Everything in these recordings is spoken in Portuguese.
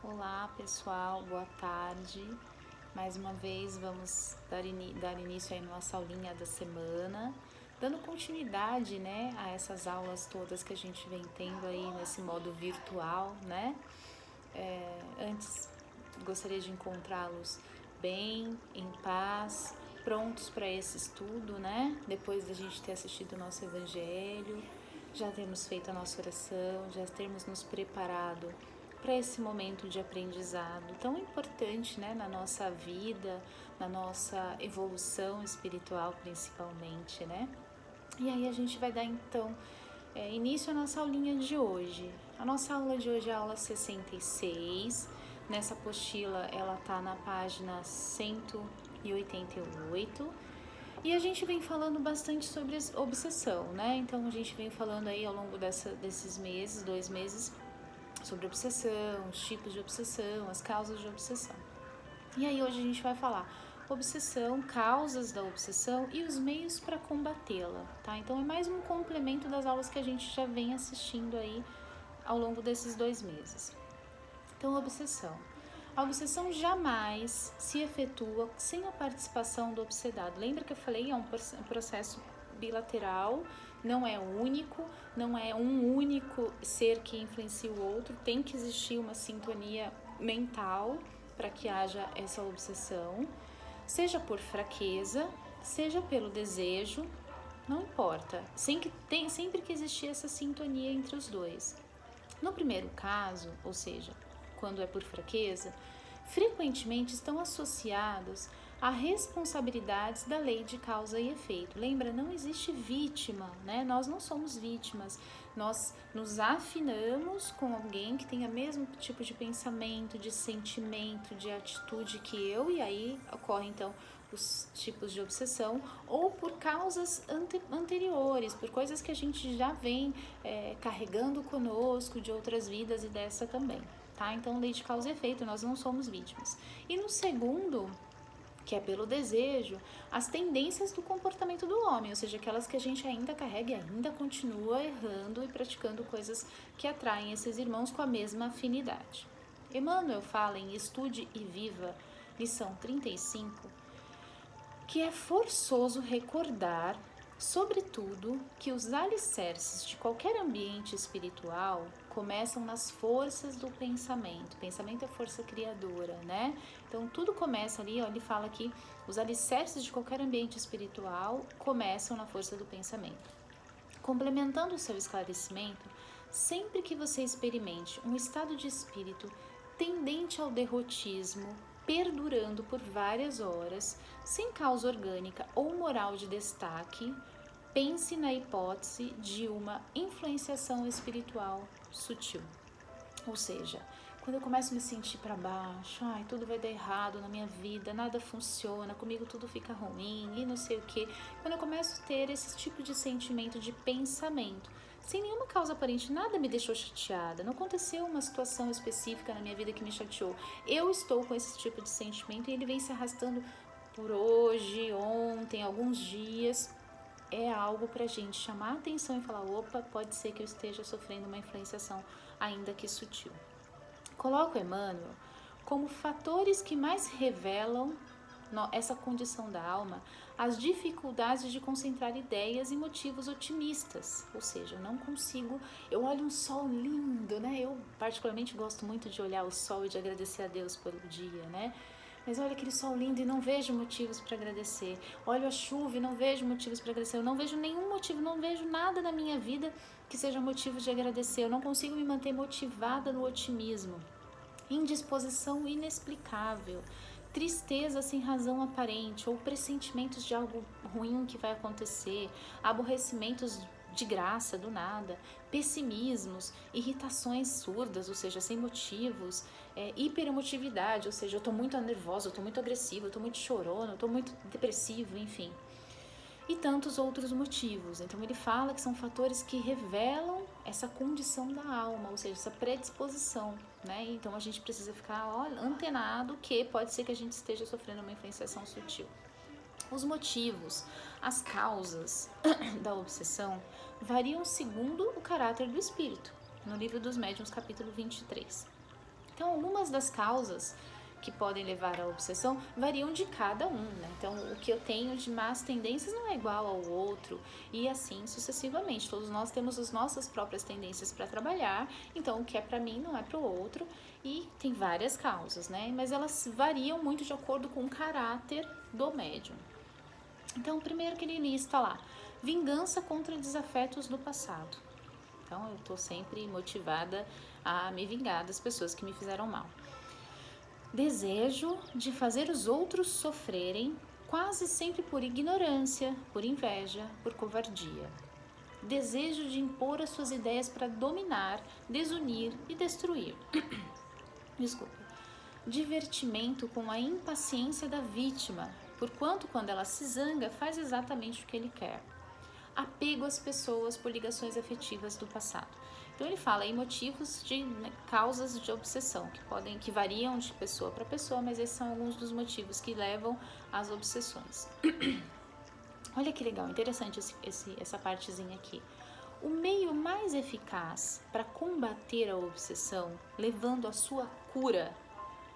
Olá pessoal, boa tarde. Mais uma vez vamos dar início aí na nossa aulinha da semana, dando continuidade, né, a essas aulas todas que a gente vem tendo aí nesse modo virtual, né? Antes gostaria de encontrá-los bem, em paz, prontos para esse estudo, né? Depois da gente ter assistido o nosso evangelho, já termos feito a nossa oração, já termos nos preparado para esse momento de aprendizado tão importante, né, na nossa vida, na nossa evolução espiritual principalmente, né? E aí a gente vai dar então início à nossa aulinha de hoje. A nossa aula de hoje é a aula 66. Nessa apostila ela tá na página 188. E a gente vem falando bastante sobre obsessão, né? Então a gente vem falando aí ao longo desses meses, 2 meses, sobre obsessão, os tipos de obsessão, as causas de obsessão. E aí hoje a gente vai falar obsessão, causas da obsessão e os meios para combatê-la, tá? Então é mais um complemento das aulas que a gente já vem assistindo aí ao longo desses 2 meses. Então, obsessão. A obsessão jamais se efetua sem a participação do obsedado. Lembra que eu falei? É um processo bilateral, não é único, não é um único ser que influencia o outro, tem que existir uma sintonia mental para que haja essa obsessão, seja por fraqueza, seja pelo desejo, não importa, sempre que existir essa sintonia entre os dois. No primeiro caso, ou seja, quando é por fraqueza, frequentemente estão associados a responsabilidades da lei de causa e efeito. Lembra, não existe vítima, né? Nós não somos vítimas. Nós nos afinamos com alguém que tenha o mesmo tipo de pensamento, de sentimento, de atitude que eu, e aí ocorre então os tipos de obsessão, ou por causas anteriores, por coisas que a gente já vem carregando conosco de outras vidas e dessa também. Tá? Então, lei de causa e efeito, nós não somos vítimas. E no segundo, que é pelo desejo, as tendências do comportamento do homem, ou seja, aquelas que a gente ainda carrega e ainda continua errando e praticando coisas que atraem esses irmãos com a mesma afinidade. Emmanuel fala em Estude e Viva, lição 35, que é forçoso recordar, sobretudo, que os alicerces de qualquer ambiente espiritual começam nas forças do pensamento. O pensamento é força criadora, né? Então tudo começa ali, ó, ele fala que os alicerces de qualquer ambiente espiritual começam na força do pensamento. Complementando o seu esclarecimento, sempre que você experimente um estado de espírito tendente ao derrotismo, perdurando por várias horas, sem causa orgânica ou moral de destaque, pense na hipótese de uma influenciação espiritual sutil. Ou seja, quando eu começo a me sentir para baixo, ai, tudo vai dar errado na minha vida, nada funciona, comigo tudo fica ruim e não sei o que. Quando eu começo a ter esse tipo de sentimento, de pensamento, sem nenhuma causa aparente, nada me deixou chateada, não aconteceu uma situação específica na minha vida que me chateou. Eu estou com esse tipo de sentimento e ele vem se arrastando por hoje, ontem, alguns dias. É algo para a gente chamar a atenção e falar, opa, pode ser que eu esteja sofrendo uma influenciação, ainda que sutil. Coloco Emmanuel como fatores que mais revelam essa condição da alma, as dificuldades de concentrar ideias e motivos otimistas, ou seja, eu não consigo, eu olho um sol lindo, né? Eu particularmente gosto muito de olhar o sol e de agradecer a Deus pelo dia, né? Mas olha aquele sol lindo e não vejo motivos para agradecer. Olho a chuva e não vejo motivos para agradecer. Eu não vejo nenhum motivo, não vejo nada na minha vida que seja motivo de agradecer. Eu não consigo me manter motivada no otimismo. Indisposição inexplicável, tristeza sem razão aparente ou pressentimentos de algo ruim que vai acontecer, aborrecimentos de graça do nada, pessimismos, irritações surdas, ou seja, sem motivos, hiperemotividade, ou seja, eu tô muito nervosa, eu tô muito agressiva, eu tô muito chorona, eu tô muito depressivo, enfim. E tantos outros motivos. Então ele fala que são fatores que revelam essa condição da alma, ou seja, essa predisposição, né? Então a gente precisa ficar antenado que pode ser que a gente esteja sofrendo uma influenciação sutil. Os motivos, as causas da obsessão variam segundo o caráter do espírito, no livro dos médiuns, capítulo 23. Então, algumas das causas que podem levar à obsessão variam de cada um, né? Então, o que eu tenho de más tendências não é igual ao outro e assim sucessivamente. Todos nós temos as nossas próprias tendências para trabalhar, então o que é para mim não é para o outro e tem várias causas, né? Mas elas variam muito de acordo com o caráter do médium. Então, o primeiro que ele lista lá, vingança contra desafetos do passado. Então, eu estou sempre motivada a me vingar das pessoas que me fizeram mal. Desejo de fazer os outros sofrerem, quase sempre por ignorância, por inveja, por covardia. Desejo de impor as suas ideias para dominar, desunir e destruir. Desculpa. Divertimento com a impaciência da vítima, porquanto quando ela se zanga faz exatamente o que ele quer. Apego às pessoas por ligações afetivas do passado. Então ele fala aí motivos de causas de obsessão que variam de pessoa para pessoa, mas esses são alguns dos motivos que levam às obsessões. Olha que legal, interessante essa partezinha aqui. O meio mais eficaz para combater a obsessão, levando à sua cura.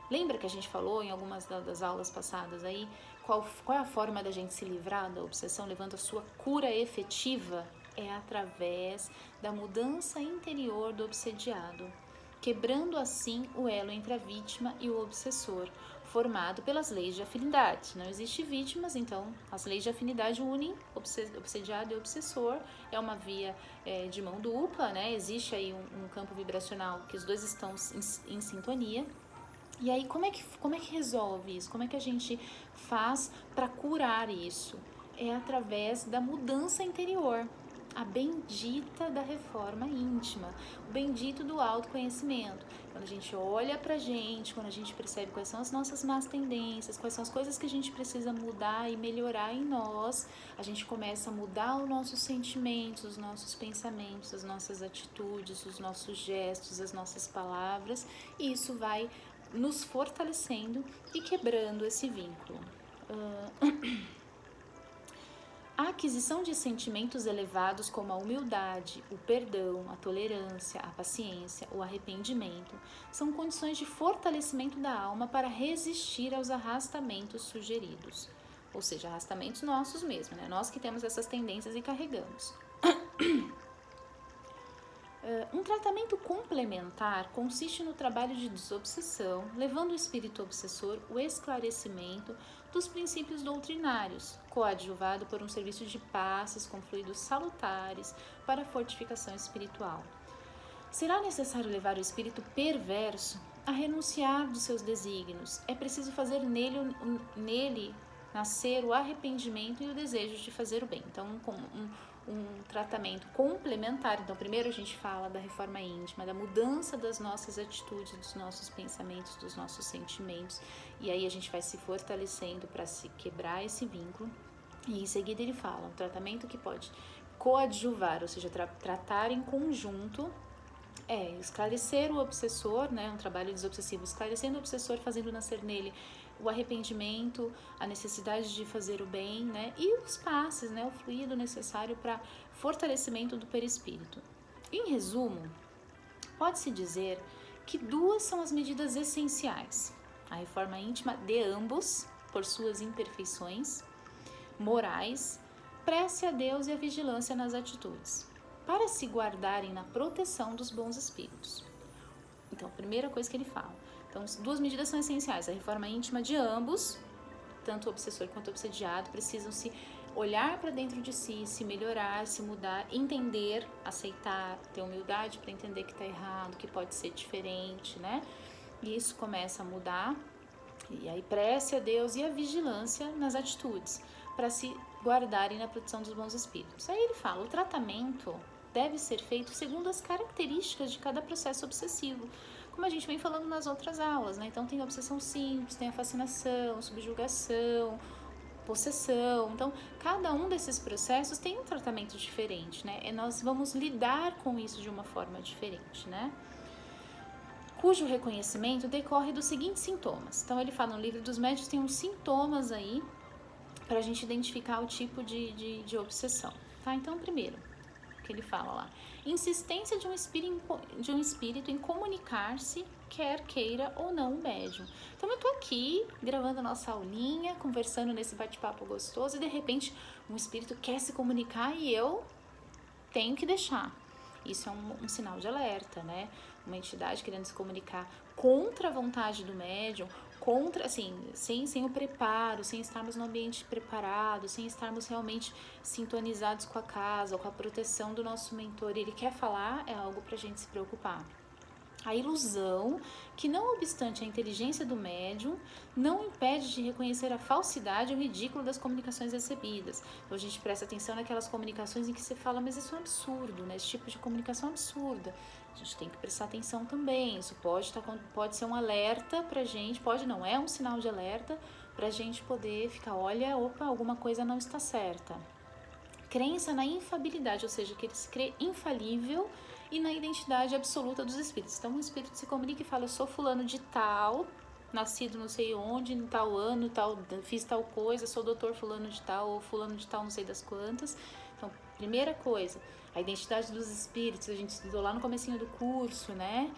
Lembra que a gente falou em algumas das aulas passadas aí, qual é a forma da gente se livrar da obsessão, levando à sua cura efetiva? É através da mudança interior do obsediado, quebrando assim o elo entre a vítima e o obsessor, formado pelas leis de afinidade. Não existe vítimas, então as leis de afinidade unem obsediado e obsessor, é uma via de mão dupla, né? Existe aí um campo vibracional que os dois estão em sintonia. E aí, como é que resolve isso? Como é que a gente faz para curar isso? É através da mudança interior, a bendita da reforma íntima, o bendito do autoconhecimento. Quando a gente olha pra gente, quando a gente percebe quais são as nossas más tendências, quais são as coisas que a gente precisa mudar e melhorar em nós, a gente começa a mudar os nossos sentimentos, os nossos pensamentos, as nossas atitudes, os nossos gestos, as nossas palavras, e isso vai nos fortalecendo e quebrando esse vínculo. A aquisição de sentimentos elevados como a humildade, o perdão, a tolerância, a paciência, o arrependimento são condições de fortalecimento da alma para resistir aos arrastamentos sugeridos. Ou seja, arrastamentos nossos mesmos, né? Nós que temos essas tendências e carregamos. Um tratamento complementar consiste no trabalho de desobsessão, levando o espírito obsessor o esclarecimento dos princípios doutrinários, coadjuvado por um serviço de passes com fluidos salutares para a fortificação espiritual. Será necessário levar o espírito perverso a renunciar dos seus desígnios. É preciso fazer nele nascer o arrependimento e o desejo de fazer o bem. Então, um tratamento complementar. Então, primeiro a gente fala da reforma íntima, da mudança das nossas atitudes, dos nossos pensamentos, dos nossos sentimentos, e aí a gente vai se fortalecendo para se quebrar esse vínculo. E em seguida ele fala, um tratamento que pode coadjuvar, ou seja, tratar em conjunto, esclarecer o obsessor, né, um trabalho desobsessivo, esclarecendo o obsessor, fazendo nascer nele o arrependimento, a necessidade de fazer o bem, né, e os passes, né, o fluido necessário para fortalecimento do perispírito. Em resumo, pode-se dizer que duas são as medidas essenciais: a reforma íntima de ambos, por suas imperfeições morais, prece a Deus e a vigilância nas atitudes, para se guardarem na proteção dos bons espíritos. Então, a primeira coisa que ele fala. Então, duas medidas são essenciais. A reforma íntima de ambos, tanto o obsessor quanto o obsediado, precisam se olhar para dentro de si, se melhorar, se mudar, entender, aceitar, ter humildade para entender que está errado, que pode ser diferente, né? E isso começa a mudar. E aí, prece a Deus e a vigilância nas atitudes, para se guardarem na proteção dos bons espíritos. Aí ele fala, o tratamento deve ser feito segundo as características de cada processo obsessivo, como a gente vem falando nas outras aulas, né? Então tem a obsessão simples, tem a fascinação, subjugação, possessão. Então, cada um desses processos tem um tratamento diferente, né? E nós vamos lidar com isso de uma forma diferente, né? Cujo reconhecimento decorre dos seguintes sintomas. Então, ele fala no livro dos médiuns, tem uns sintomas aí para a gente identificar o tipo de obsessão, tá? Então, primeiro, que ele fala lá. Insistência de um espírito em comunicar-se, quer queira ou não o médium. Então eu tô aqui gravando a nossa aulinha, conversando nesse bate-papo gostoso e de repente um espírito quer se comunicar e eu tenho que deixar. Isso é um sinal de alerta, né? Uma entidade querendo se comunicar contra a vontade do médium, contra, assim, sem o preparo, sem estarmos no ambiente preparado, sem estarmos realmente sintonizados com a casa ou com a proteção do nosso mentor. Ele quer falar, é algo pra gente se preocupar. A ilusão, que não obstante a inteligência do médium, não impede de reconhecer a falsidade e o ridículo das comunicações recebidas. Então a gente presta atenção naquelas comunicações em que você fala, mas isso é um absurdo, né? Esse tipo de comunicação é absurda. A gente tem que prestar atenção também. Isso pode ser um alerta pra gente, pode não, é um sinal de alerta pra gente poder ficar, olha, opa, alguma coisa não está certa. Crença na infalibilidade, ou seja, que ele se crê infalível e na identidade absoluta dos espíritos. Então, um espírito se comunica e fala, eu sou fulano de tal, nascido não sei onde, em tal ano, tal, fiz tal coisa, sou doutor fulano de tal, ou fulano de tal não sei das quantas. Então, primeira coisa, a identidade dos espíritos, a gente estudou lá no comecinho do curso, né?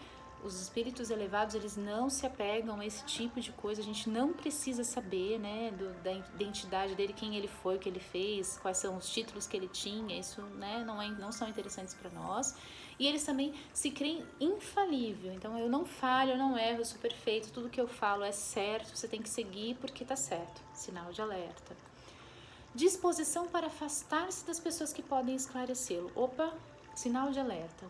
Os espíritos elevados, eles não se apegam a esse tipo de coisa, a gente não precisa saber, né, da identidade dele, quem ele foi, o que ele fez, quais são os títulos que ele tinha, isso, né, não são interessantes para nós. E eles também se creem infalível, então eu não falho, eu não erro, eu sou perfeito, tudo que eu falo é certo, você tem que seguir porque tá certo, sinal de alerta. Disposição para afastar-se das pessoas que podem esclarecê-lo. Opa, sinal de alerta.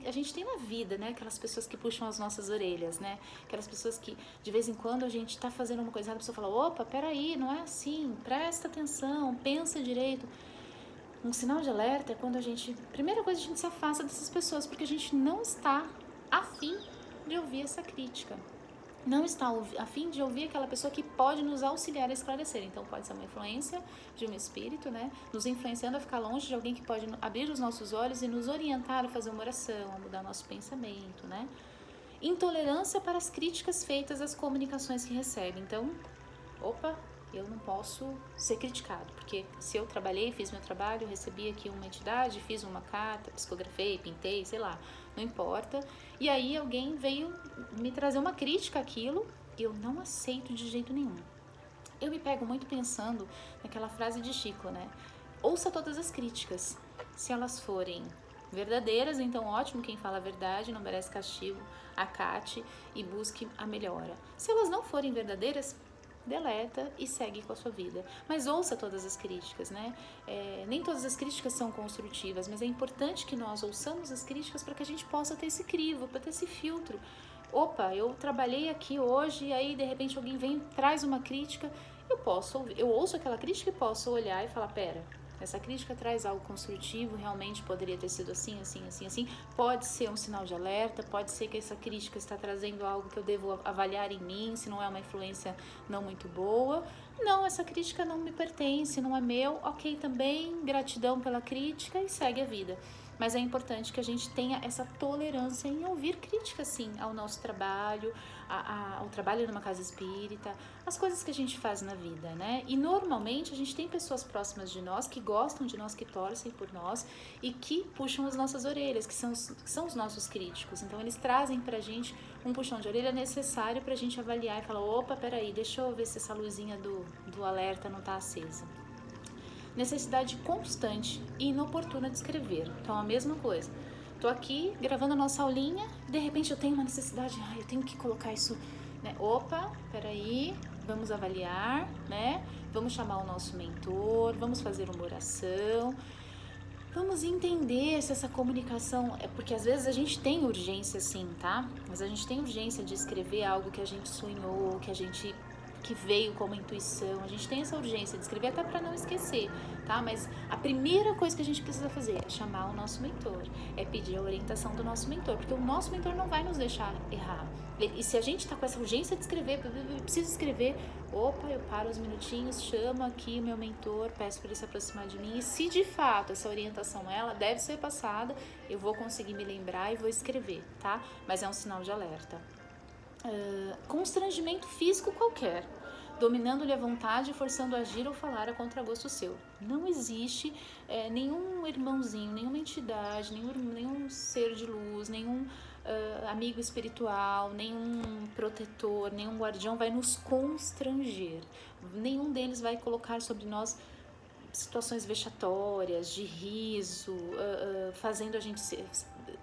A gente tem na vida, né? Aquelas pessoas que puxam as nossas orelhas, né? Aquelas pessoas que, de vez em quando, a gente tá fazendo uma coisa errada, a pessoa fala, opa, peraí, não é assim, presta atenção, pensa direito. Um sinal de alerta é quando a gente, primeira coisa, a gente se afasta dessas pessoas, porque a gente não está afim de ouvir essa crítica. Não está a fim de ouvir aquela pessoa que pode nos auxiliar a esclarecer. Então pode ser uma influência de um espírito, né? Nos influenciando a ficar longe de alguém que pode abrir os nossos olhos e nos orientar a fazer uma oração, a mudar nosso pensamento, né? Intolerância para as críticas feitas às comunicações que recebe. Então, opa, eu não posso ser criticado, porque se eu trabalhei, fiz meu trabalho, recebi aqui uma entidade, fiz uma carta, psicografei, pintei, sei lá, não importa. E aí alguém veio me trazer uma crítica àquilo e eu não aceito de jeito nenhum. Eu me pego muito pensando naquela frase de Chico, né? Ouça todas as críticas. Se elas forem verdadeiras, então ótimo, quem fala a verdade não merece castigo, acate e busque a melhora. Se elas não forem verdadeiras, deleta e segue com a sua vida. Mas ouça todas as críticas, né? Nem todas as críticas são construtivas, mas é importante que nós ouçamos as críticas para que a gente possa ter esse crivo, para ter esse filtro. Opa, eu trabalhei aqui hoje e aí de repente alguém vem e traz uma crítica, eu ouço aquela crítica e posso olhar e falar, pera, essa crítica traz algo construtivo, realmente poderia ter sido assim, assim, assim, assim. Pode ser um sinal de alerta, pode ser que essa crítica está trazendo algo que eu devo avaliar em mim, se não é uma influência não muito boa. Não, essa crítica não me pertence, não é meu. Ok, também, gratidão pela crítica e segue a vida. Mas é importante que a gente tenha essa tolerância em ouvir críticas, sim, ao nosso trabalho, ao trabalho numa casa espírita, as coisas que a gente faz na vida, né? E normalmente a gente tem pessoas próximas de nós que gostam de nós, que torcem por nós e que puxam as nossas orelhas, que são os nossos críticos. Então eles trazem pra gente um puxão de orelha necessário pra gente avaliar e falar, opa, peraí, deixa eu ver se essa luzinha do alerta não tá acesa. Necessidade constante e inoportuna de escrever. Então, a mesma coisa. Tô aqui gravando a nossa aulinha, de repente eu tenho uma necessidade, eu tenho que colocar isso, né? Opa, peraí, vamos avaliar, né? Vamos chamar o nosso mentor, vamos fazer uma oração, vamos entender se essa comunicação, porque às vezes a gente tem urgência sim, tá? Mas a gente tem urgência de escrever algo que a gente sonhou, que veio como intuição, a gente tem essa urgência de escrever até para não esquecer, tá? Mas a primeira coisa que a gente precisa fazer é chamar o nosso mentor, é pedir a orientação do nosso mentor, porque o nosso mentor não vai nos deixar errar. E se a gente tá com essa urgência de escrever, preciso escrever, opa, eu paro uns minutinhos, chamo aqui o meu mentor, peço para ele se aproximar de mim, e se de fato essa orientação ela deve ser passada, eu vou conseguir me lembrar e vou escrever, tá? Mas é um sinal de alerta. Constrangimento físico qualquer. dominando-lhe a vontade e forçando a agir ou falar a contragosto seu. Não existe nenhum irmãozinho, nenhuma entidade, nenhum ser de luz, nenhum amigo espiritual, nenhum protetor, nenhum guardião vai nos constranger. Nenhum deles vai colocar sobre nós situações vexatórias, de riso, fazendo a gente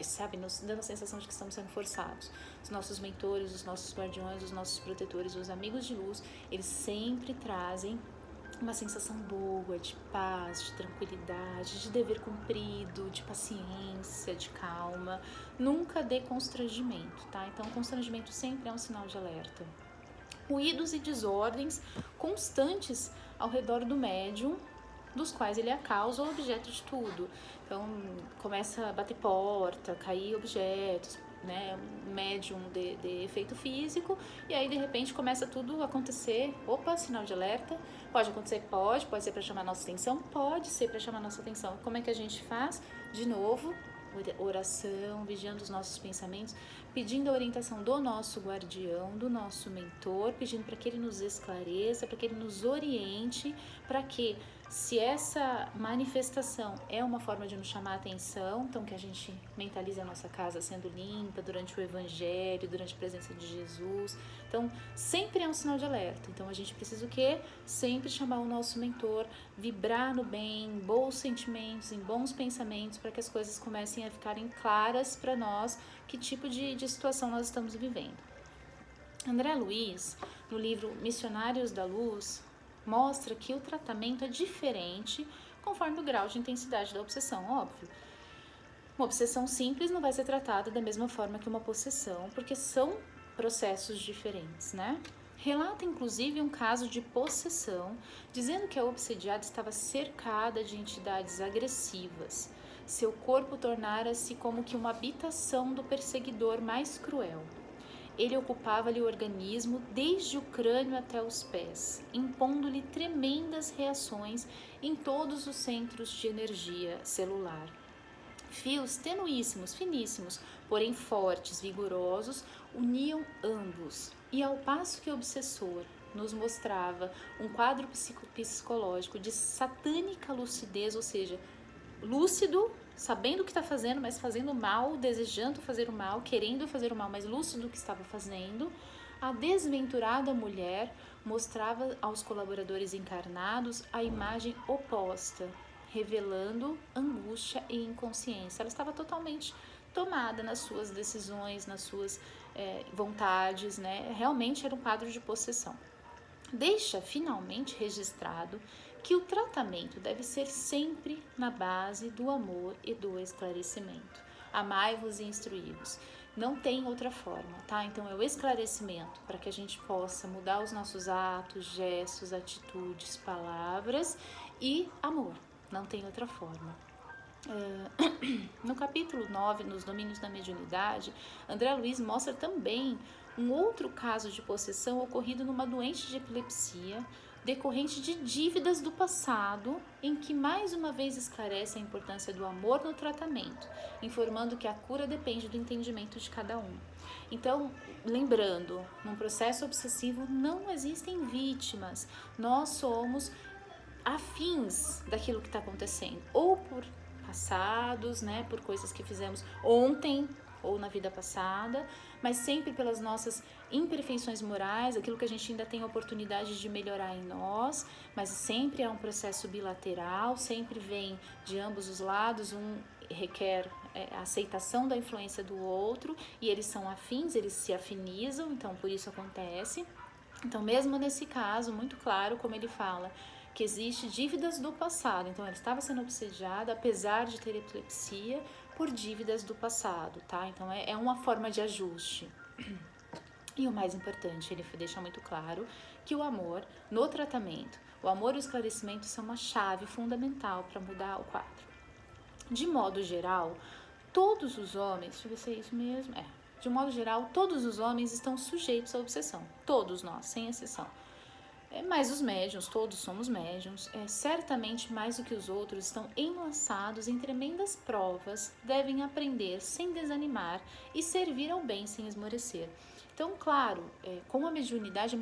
sabe, nos dando a sensação de que estamos sendo forçados. Os nossos mentores, os nossos guardiões, os nossos protetores, os amigos de luz, eles sempre trazem uma sensação boa, de paz, de tranquilidade, de dever cumprido, de paciência, de calma. Nunca dê constrangimento, tá? Então, constrangimento sempre é um sinal de alerta. Ruídos e desordens constantes ao redor do médium, dos quais ele é a causa ou objeto de tudo. Então, começa a bater porta, cair objetos, né, médium de efeito físico, e aí de repente começa tudo a acontecer. Opa, sinal de alerta. Pode acontecer? Pode ser para chamar nossa atenção? Pode ser para chamar nossa atenção. Como é que a gente faz? De novo, oração, vigiando os nossos pensamentos, pedindo a orientação do nosso guardião, do nosso mentor, pedindo para que ele nos esclareça, para que ele nos oriente, para que, se essa manifestação é uma forma de nos chamar a atenção, então que a gente mentalize a nossa casa sendo limpa durante o evangelho, durante a presença de Jesus. Então, sempre é um sinal de alerta. Então, a gente precisa o quê? Sempre chamar o nosso mentor, vibrar no bem, em bons sentimentos, em bons pensamentos, para que as coisas comecem a ficarem claras para nós, que tipo de situação nós estamos vivendo. André Luiz, no livro Missionários da Luz, mostra que o tratamento é diferente conforme o grau de intensidade da obsessão, óbvio. Uma obsessão simples não vai ser tratada da mesma forma que uma possessão, porque são processos diferentes, né? Relata inclusive um caso de possessão, dizendo que a obsediada estava cercada de entidades agressivas. Seu corpo tornara-se como que uma habitação do perseguidor mais cruel. Ele ocupava-lhe o organismo desde o crânio até os pés, impondo-lhe tremendas reações em todos os centros de energia celular. Fios tenuíssimos, finíssimos, porém fortes, vigorosos, uniam ambos. E ao passo que o obsessor nos mostrava um quadro psicológico de satânica lucidez, ou seja, lúcido, sabendo o que está fazendo, mas fazendo mal, desejando fazer o mal, querendo fazer o mal, mas lúcido do que estava fazendo, a desventurada mulher mostrava aos colaboradores encarnados a imagem oposta, revelando angústia e inconsciência. Ela estava totalmente tomada nas suas decisões, nas suas vontades, né? Realmente era um quadro de possessão. Deixa finalmente registrado que o tratamento deve ser sempre na base do amor e do esclarecimento. Amai-vos e instruí-vos. Não tem outra forma, tá? Então é o esclarecimento para que a gente possa mudar os nossos atos, gestos, atitudes, palavras e amor. Não tem outra forma. No capítulo 9, nos domínios da mediunidade, André Luiz mostra também um outro caso de possessão ocorrido numa doente de epilepsia decorrente de dívidas do passado, em que mais uma vez esclarece a importância do amor no tratamento, informando que a cura depende do entendimento de cada um. Então, lembrando, num processo obsessivo não existem vítimas, nós somos afins daquilo que está acontecendo, ou por passados, né, por coisas que fizemos ontem ou na vida passada, mas sempre pelas nossas imperfeições morais, aquilo que a gente ainda tem oportunidade de melhorar em nós, mas sempre é um processo bilateral, sempre vem de ambos os lados, um requer a aceitação da influência do outro, e eles são afins, eles se afinizam, então por isso acontece. Então, mesmo nesse caso, muito claro como ele fala, que existe dívidas do passado. Então, ela estava sendo obsediada, apesar de ter epilepsia, por dívidas do passado, tá? Então, é uma forma de ajuste. E o mais importante, ele deixa muito claro que o amor no tratamento, o amor e o esclarecimento são uma chave fundamental para mudar o quadro. De modo geral, todos os homens, deixa eu ver se é isso mesmo, de modo geral, todos os homens estão sujeitos à obsessão, todos nós, sem exceção. Mas os médiuns, todos somos médiuns, certamente mais do que os outros, estão enlaçados em tremendas provas, devem aprender sem desanimar e servir ao bem sem esmorecer. Então, claro, com a mediunidade,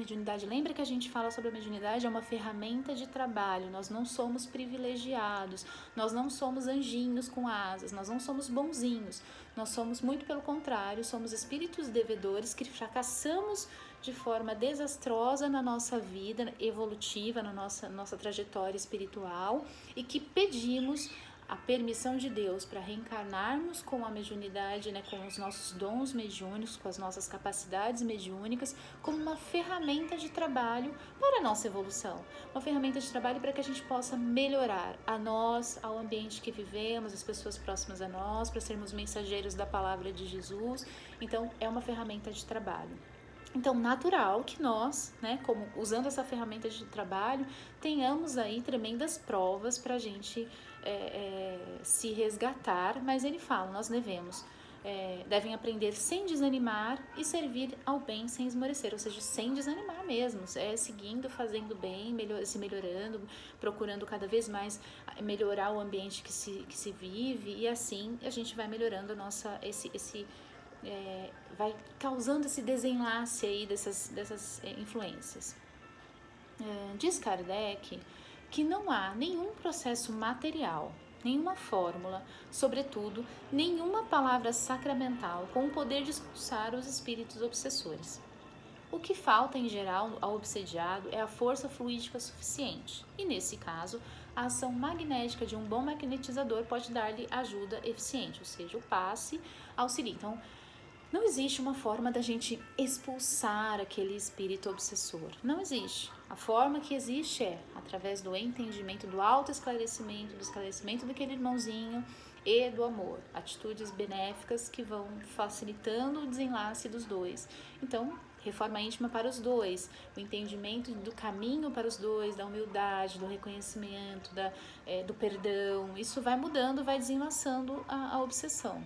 lembra que a gente fala sobre a mediunidade, é uma ferramenta de trabalho, nós não somos privilegiados, nós não somos anjinhos com asas, nós não somos bonzinhos, nós somos muito pelo contrário, somos espíritos devedores que fracassamos de forma desastrosa na nossa vida evolutiva, na nossa trajetória espiritual, e que pedimos a permissão de Deus para reencarnarmos com a mediunidade, né, com os nossos dons mediúnicos, com as nossas capacidades mediúnicas, como uma ferramenta de trabalho para a nossa evolução. Uma ferramenta de trabalho para que a gente possa melhorar a nós, ao ambiente que vivemos, as pessoas próximas a nós, para sermos mensageiros da palavra de Jesus. Então, é uma ferramenta de trabalho. Então, natural que nós, né, como usando essa ferramenta de trabalho, tenhamos aí tremendas provas para a gente se resgatar, mas ele fala, nós devem aprender sem desanimar e servir ao bem sem esmorecer, ou seja, sem desanimar mesmo, seguindo, fazendo bem, se melhorando, procurando cada vez mais melhorar o ambiente que se vive, e assim a gente vai melhorando a nossa, vai causando esse desenlace aí dessas influências. Diz Kardec que não há nenhum processo material, nenhuma fórmula, sobretudo, nenhuma palavra sacramental com o poder de expulsar os espíritos obsessores. O que falta, em geral, ao obsediado é a força fluídica suficiente, e, nesse caso, a ação magnética de um bom magnetizador pode dar-lhe ajuda eficiente, ou seja, o passe auxilia. Então, não existe uma forma da gente expulsar aquele espírito obsessor. Não existe. A forma que existe é através do entendimento, do autoesclarecimento, do esclarecimento daquele irmãozinho e do amor. Atitudes benéficas que vão facilitando o desenlace dos dois. Então, reforma íntima para os dois, o entendimento do caminho para os dois, da humildade, do reconhecimento, do perdão. Isso vai mudando, vai desenlaçando a obsessão.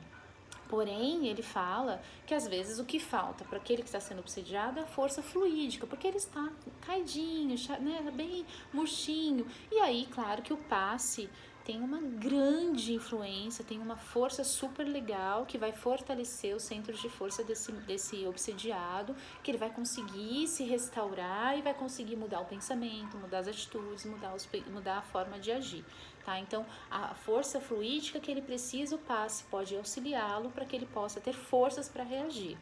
Porém, ele fala que às vezes o que falta para aquele que está sendo obsediado é a força fluídica, porque ele está caidinho, né, bem murchinho. E aí, claro que o passe tem uma grande influência, tem uma força super legal que vai fortalecer os centros de força desse obsediado, que ele vai conseguir se restaurar e vai conseguir mudar o pensamento, mudar as atitudes, mudar a forma de agir. Tá? Então, a força fluídica que ele precisa, o passe pode auxiliá-lo para que ele possa ter forças para reagir.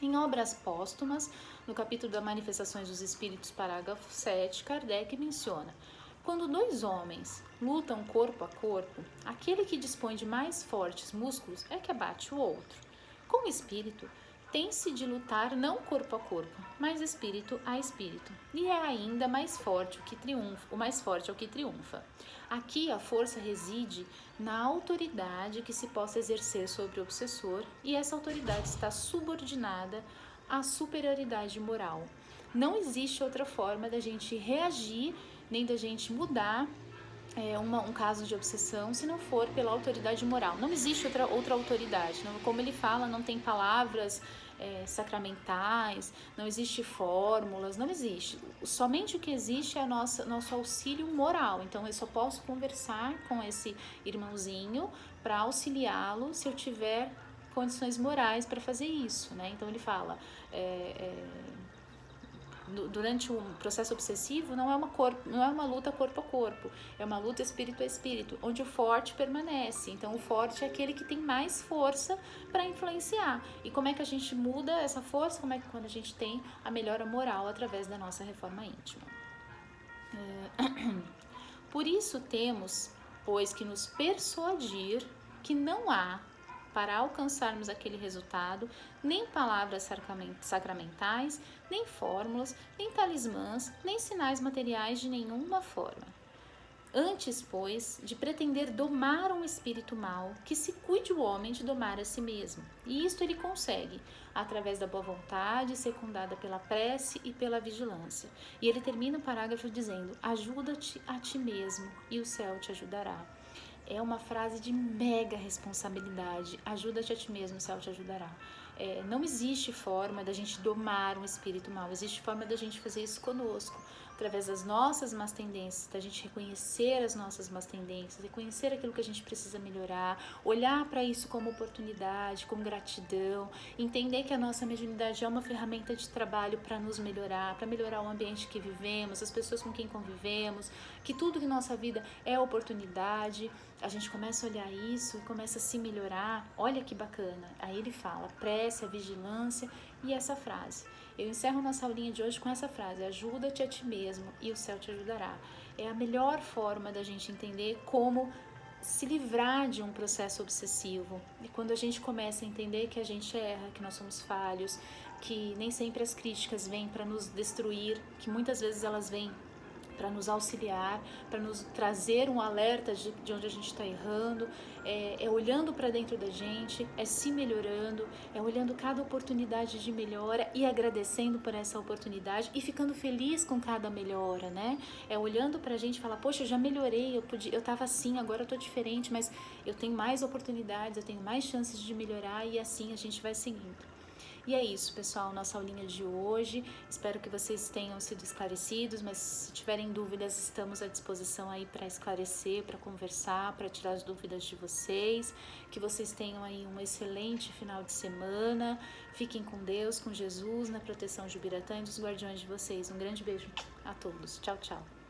Em Obras Póstumas, no capítulo das Manifestações dos Espíritos, parágrafo 7, Kardec menciona: quando dois homens lutam corpo a corpo, aquele que dispõe de mais fortes músculos é que abate o outro. Com o espírito, tem-se de lutar não corpo a corpo, mas espírito a espírito, e é ainda mais forte o mais forte é o que triunfa. Aqui a força reside na autoridade que se possa exercer sobre o obsessor, e essa autoridade está subordinada à superioridade moral. Não existe outra forma da gente reagir, nem da gente mudar um caso de obsessão, se não for pela autoridade moral. Não existe outra autoridade. Não, como ele fala, não tem palavras sacramentais, não existe fórmulas, não existe. Somente o que existe é nosso auxílio moral. Então, eu só posso conversar com esse irmãozinho para auxiliá-lo se eu tiver condições morais para fazer isso, né? Então, ele fala... durante um processo obsessivo não é uma luta corpo a corpo, é uma luta espírito a espírito, onde o forte permanece. Então o forte é aquele que tem mais força para influenciar. E como é que a gente muda essa força? Como é que quando a gente tem a melhora moral através da nossa reforma íntima? Por isso temos, pois, que nos persuadir que não há, para alcançarmos aquele resultado, nem palavras sacramentais, nem fórmulas, nem talismãs, nem sinais materiais de nenhuma forma. Antes, pois, de pretender domar um espírito mau, que se cuide o homem de domar a si mesmo. E isto ele consegue, através da boa vontade, secundada pela prece e pela vigilância. E ele termina o parágrafo dizendo: ajuda-te a ti mesmo, e o céu te ajudará. É uma frase de mega responsabilidade. Ajuda-te a ti mesmo, o céu te ajudará. Não existe forma da gente domar um espírito mau, existe forma da gente fazer isso conosco, através das nossas más tendências, da gente reconhecer as nossas más tendências, reconhecer aquilo que a gente precisa melhorar, olhar para isso como oportunidade, como gratidão, entender que a nossa mediunidade é uma ferramenta de trabalho para nos melhorar, para melhorar o ambiente que vivemos, as pessoas com quem convivemos, que tudo em nossa vida é oportunidade. A gente começa a olhar isso e começa a se melhorar. Olha que bacana. Aí ele fala, prece, a vigilância e essa frase. Eu encerro nossa aulinha de hoje com essa frase: ajuda-te a ti mesmo e o céu te ajudará. É a melhor forma da gente entender como se livrar de um processo obsessivo. E quando a gente começa a entender que a gente erra, que nós somos falhos, que nem sempre as críticas vêm para nos destruir, que muitas vezes elas vêm para nos auxiliar, para nos trazer um alerta de onde a gente está errando, é olhando para dentro da gente, é se melhorando, é olhando cada oportunidade de melhora e agradecendo por essa oportunidade e ficando feliz com cada melhora, né? É olhando para a gente e falar, poxa, eu já melhorei, eu estava assim, agora eu estou diferente, mas eu tenho mais oportunidades, eu tenho mais chances de melhorar e assim a gente vai seguindo. E é isso, pessoal, nossa aulinha de hoje. Espero que vocês tenham sido esclarecidos, mas se tiverem dúvidas, estamos à disposição aí para esclarecer, para conversar, para tirar as dúvidas de vocês. Que vocês tenham aí um excelente final de semana. Fiquem com Deus, com Jesus, na proteção de Ubiratã e dos guardiões de vocês. Um grande beijo a todos. Tchau, tchau.